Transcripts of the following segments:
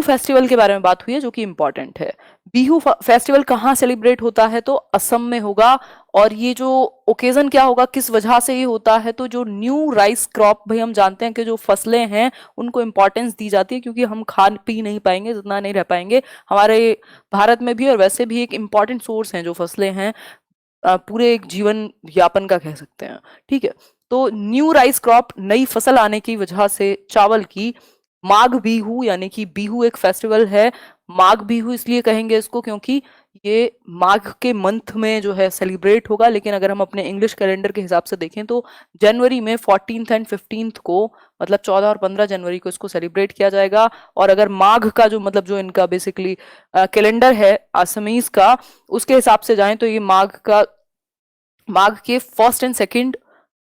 Bihu festival के बारे में बात हुई है जो कि इम्पोर्टेंट है। बिहू फेस्टिवल कहाँ सेलिब्रेट होता है, तो असम में होगा। और ये जो ओकेजन क्या होगा, किस वजह से ये होता है, तो जो न्यू राइस क्रॉप, भाई हम जानते हैं कि जो फसलें हैं उनको इम्पोर्टेंस दी जाती है, क्योंकि हम खा पी नहीं पाएंगे, जितना नहीं रह पाएंगे। हमारे भारत में भी और वैसे भी एक इम्पॉर्टेंट सोर्स हैं जो फसलें हैं, पूरे एक जीवन यापन का कह सकते हैं। ठीक है, तो न्यू राइस क्रॉप, नई फसल आने की वजह से चावल की माघ बिहू, यानी कि बिहू एक फेस्टिवल है। माघ बिहू इसलिए कहेंगे इसको क्योंकि ये माघ के मंथ में जो है सेलिब्रेट होगा, लेकिन अगर हम अपने इंग्लिश कैलेंडर के हिसाब से देखें तो जनवरी में 14th एंड 15th को, मतलब 14 और 15 जनवरी को इसको सेलिब्रेट किया जाएगा। और अगर माघ का जो मतलब जो इनका बेसिकली कैलेंडर है असमीज का, उसके हिसाब से जाएं तो ये माघ के 1st एंड 2nd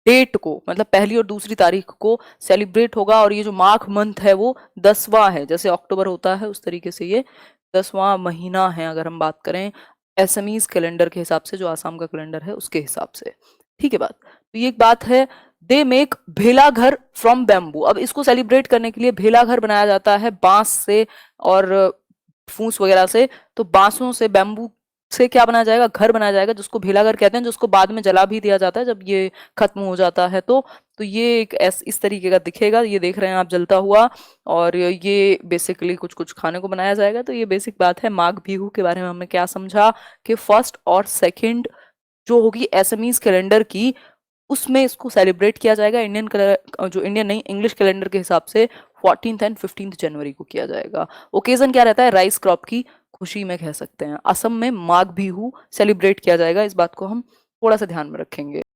डेट को, मतलब पहली और दूसरी तारीख को सेलिब्रेट होगा। और ये जो माघ मंथ है वो 10वां है, जैसे अक्टूबर होता है उस तरीके से ये 10वां महीना है, अगर हम बात करें एसएमईज कैलेंडर के हिसाब से, जो आसाम का कैलेंडर है उसके हिसाब से। ठीक है बात, तो ये एक बात है। दे मेक भेला घर फ्रॉम बैम्बू। अब इसको सेलिब्रेट करने के लिए भेला घर बनाया जाता है बांस से और फूस वगैरह से। तो बांसों से, बैम्बू से क्या बनाया जाएगा, घर बनाया जाएगा, जिसको भेला घर कहते हैं, जिसको बाद में जला भी दिया जाता है जब ये खत्म हो जाता है। तो ये एक इस तरीके का दिखेगा, ये देख रहे हैं आप जलता हुआ। और ये बेसिकली कुछ कुछ खाने को बनाया जाएगा। तो ये बेसिक बात है माघ बिहू के बारे में। हमने क्या समझा कि 1st और 2nd जो होगी एसएमईज कैलेंडर की, उसमें इसको सेलिब्रेट किया जाएगा। जो इंडियन नहीं, इंग्लिश कैलेंडर के हिसाब से 14th एंड 15th जनवरी को किया जाएगा। ओकेजन क्या रहता है, राइस क्रॉप की खुशी में कह सकते हैं। असम में माघ बिहू सेलिब्रेट किया जाएगा, इस बात को हम थोड़ा सा ध्यान में रखेंगे।